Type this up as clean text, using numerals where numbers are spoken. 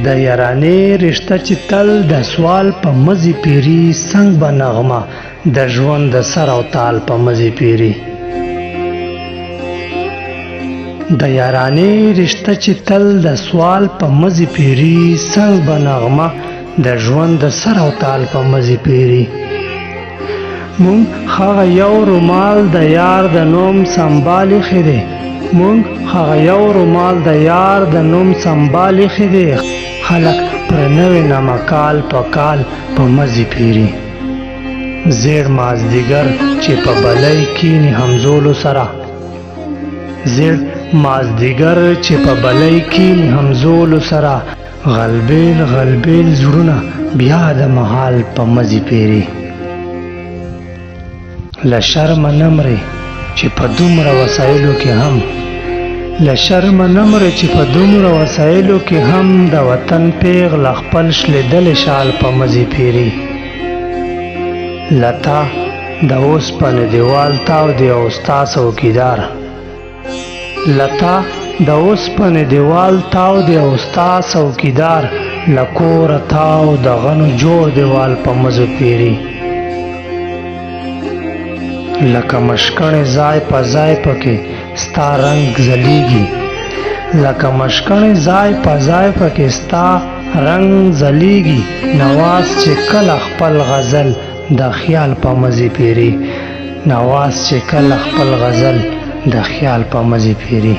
د یارانې رشته چې تل د سوال په مزي پیری څنګ به نغمه د ژوند د سر او تال په مزي پیری د یارانې رشته چې تل د سوال په مزي پیری څنګ به نغمه د ژوند د سر او تال په مزي پیری مونږ هغه یو رومال د یار د نوم سنبالې خېدې مونږ هغه یو رومال د یار د نوم سنبالې خېدې خلک پر نوې نامه کال په کال په مزي پیری زیړ مازدیګر چې په بلۍ کینی همزولو سره زیړ مازدیګر چې په بلۍ کینی همزولو سره غلبیل غلبیل زړونه بیا د محال په مزي پیری له شرمه نه مرې چې په دومره وسایلو کې هم له شرمه نه مرې چې په دومره وسایلو کې هم د وطن پیغله خپل شلېدلې شال په مزي پیری لتا د اوسپنې دیوال تاو دی او ستا څوکیدار لتا د اوسپنې دیوال تاو دی او ستا څوکیدار له کوره تاو د غنو جوړ دیوال په مزو پیری لکه مشکڼې ځای په ځای پکې ستا رنگ ځلیږي لکه مشکڼې ځای په ځای پکې ستا رنگ ځلیږي نواز چې کله خپل غزل د خیال په مزي پیری نواز چې کله خپل غزل د خیال په مزي پیری